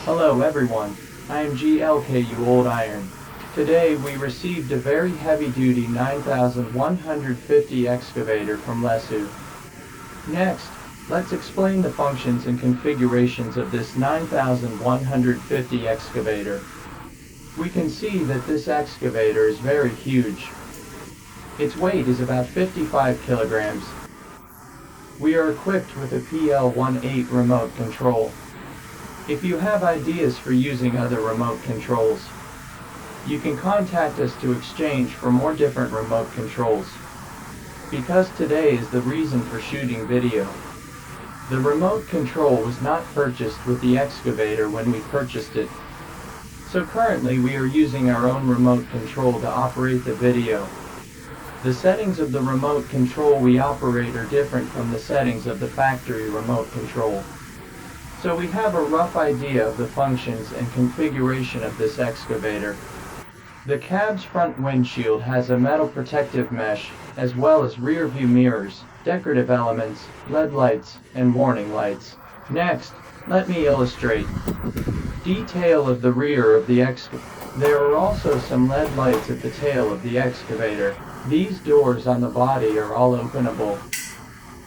Hello everyone, I am GLKU Old Iron. Today we received a very heavy-duty 9150 excavator from LESU. Next, let's explain the functions and configurations of this 9150 excavator. We can see that this excavator is very huge. Its weight is about 55 kilograms. We are equipped with a PL18 remote control. If you have ideas for using other remote controls, you can contact us to exchange for more different remote controls. Because today is the reason for shooting video. The remote control was not purchased with the excavator when we purchased it. So currently we are using our own remote control to operate the video. The settings of the remote control we operate are different from the settings of the factory remote control. So we have a rough idea of the functions and configuration of this excavator. The cab's front windshield has a metal protective mesh, as well as rear view mirrors, decorative elements, LED lights, and warning lights. Next, let me illustrate. Detail of the rear of the excavator. There are also some LED lights at the tail of the excavator. These doors on the body are all openable.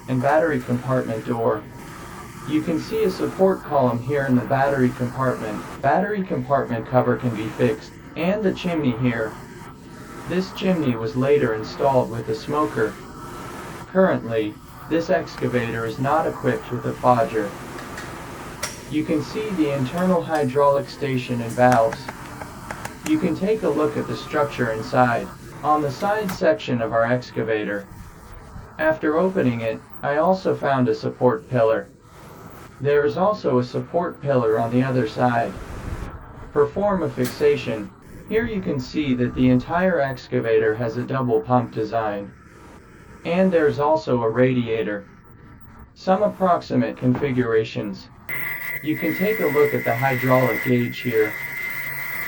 And battery compartment door. You can see a support column here in the battery compartment. Battery compartment cover can be fixed. And the chimney here. This chimney was later installed with a smoker. Currently, this excavator is not equipped with a fogger. You can see the internal hydraulic station and valves. You can take a look at the structure inside, on the side section of our excavator. After opening it, I also found a support pillar. There is also a support pillar on the other side. For form of fixation, here you can see that the entire excavator has a double pump design. And there's also a radiator. Some approximate configurations. You can take a look at the hydraulic gauge here.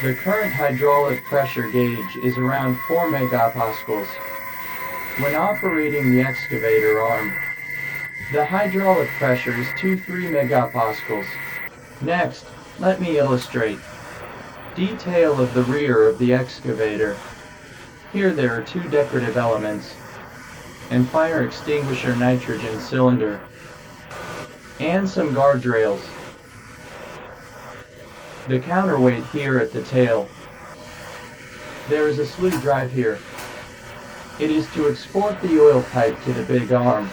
The current hydraulic pressure gauge is around 4 megapascals. When operating the excavator arm, the hydraulic pressure is 2-3 megapascals. Next, let me illustrate. Detail of the rear of the excavator. Here there are 2 decorative elements, and fire extinguisher nitrogen cylinder, and some guardrails. The counterweight here at the tail. There is a slew drive here. It is to export the oil pipe to the big arm.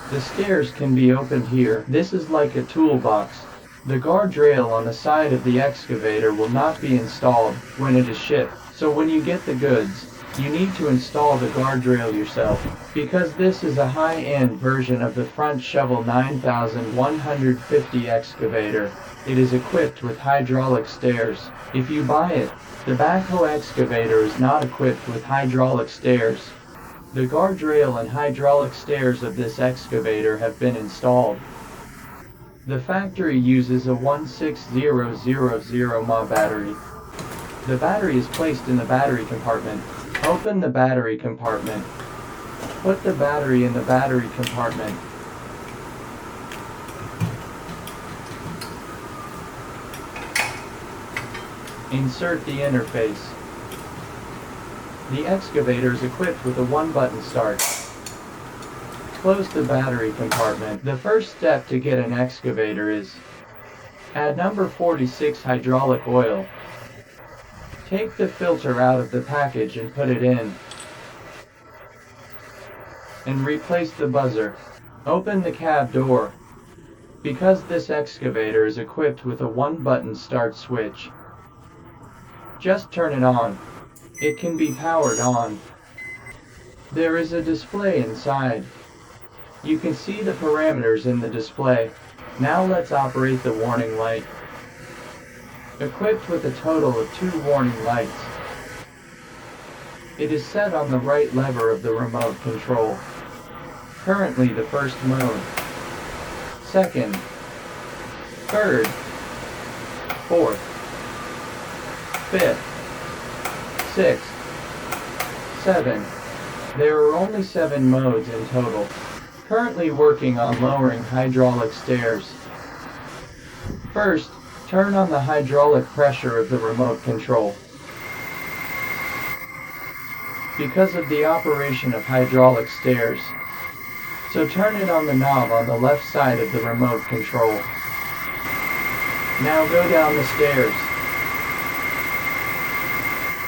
The stairs can be opened here. This is like a toolbox. The guardrail on the side of the excavator will not be installed when it is shipped. So when you get the goods, you need to install the guardrail yourself. Because this is a high-end version of the front shovel 9150 excavator, it is equipped with hydraulic stairs. If you buy it, the backhoe excavator is not equipped with hydraulic stairs. The guardrail and hydraulic stairs of this excavator have been installed. The factory uses a 16000 mAh battery. The battery is placed in the battery compartment. Open the battery compartment. Put the battery in the battery compartment. Insert the interface. The excavator is equipped with a 1-button start. Close the battery compartment. The first step to get an excavator is add number 46 hydraulic oil. Take the filter out of the package and put it in. And replace the buzzer. Open the cab door. Because this excavator is equipped with a 1-button start switch, just turn it on. It can be powered on. There is a display inside. You can see the parameters in the display. Now let's operate the warning light. Equipped with a total of 2 warning lights. It is set on the right lever of the remote control. Currently the first mode. Second. Third. Fourth. Fifth. Sixth. 7. There are only 7 modes in total. Currently working on lowering hydraulic stairs. First, Turn on the hydraulic pressure of the remote control. Because of the operation of hydraulic stairs, so turn it on the knob on the left side of the remote control. Now go down the stairs.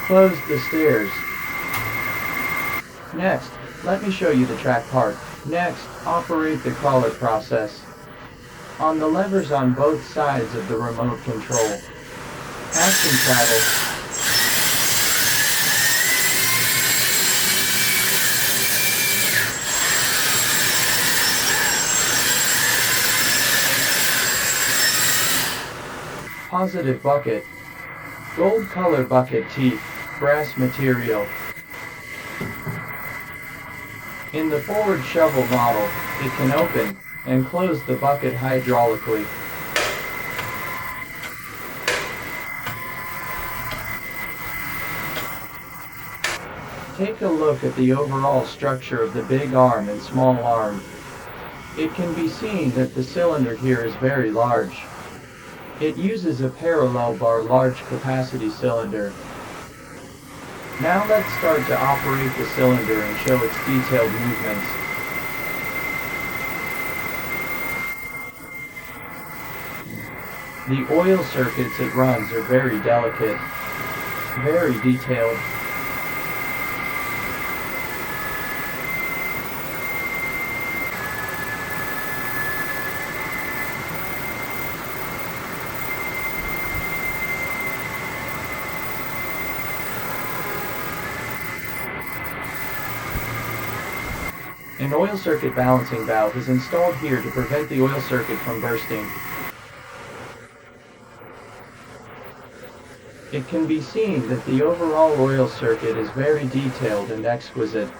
Close the stairs. Next, let me show you the track part. Next, operate the crawler process on the levers on both sides of the remote control. Action travel. Positive bucket. Gold color bucket teeth. Brass material. In the forward shovel model, it can open and close the bucket hydraulically. Take a look at the overall structure of the big arm and small arm. It can be seen that the cylinder here is very large. It uses a parallel bar large capacity cylinder. Now let's start to operate the cylinder and show its detailed movements. The oil circuits it runs are very delicate, very detailed. An oil circuit balancing valve is installed here to prevent the oil circuit from bursting. It can be seen that the overall oil circuit is very detailed and exquisite.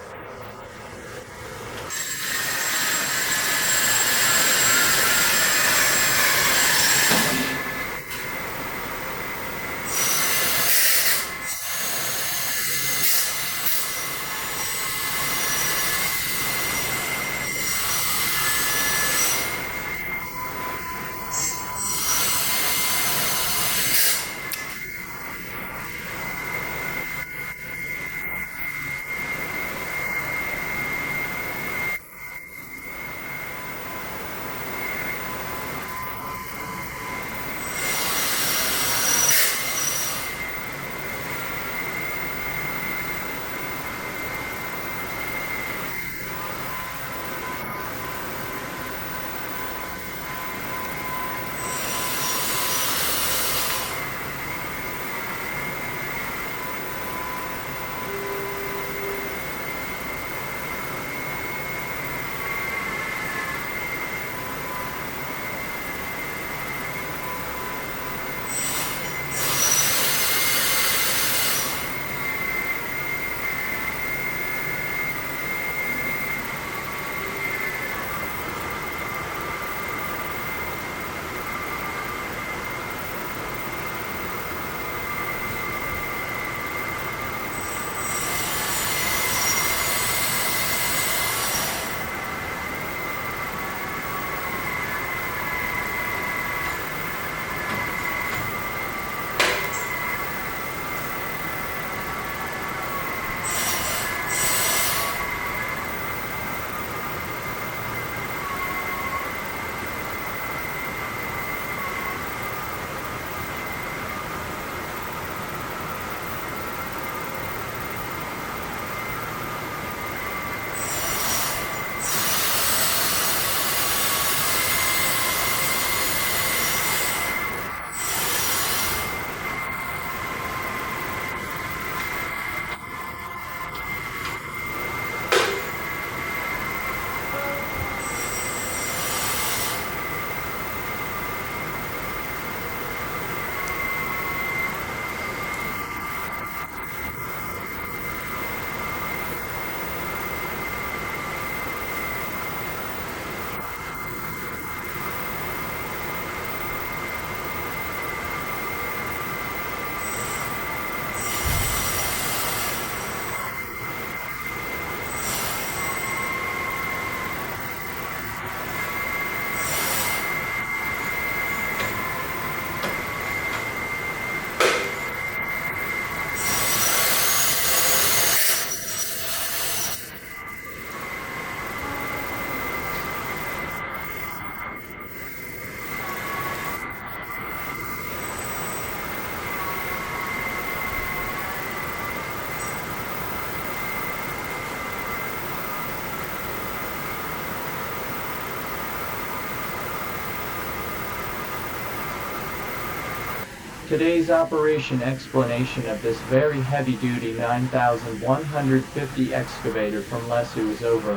Today's operation explanation of this very heavy-duty 9150 excavator from LESU is over.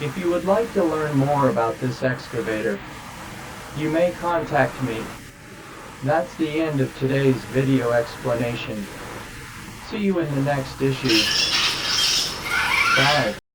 If you would like to learn more about this excavator, you may contact me. That's the end of today's video explanation. See you in the next issue. Bye.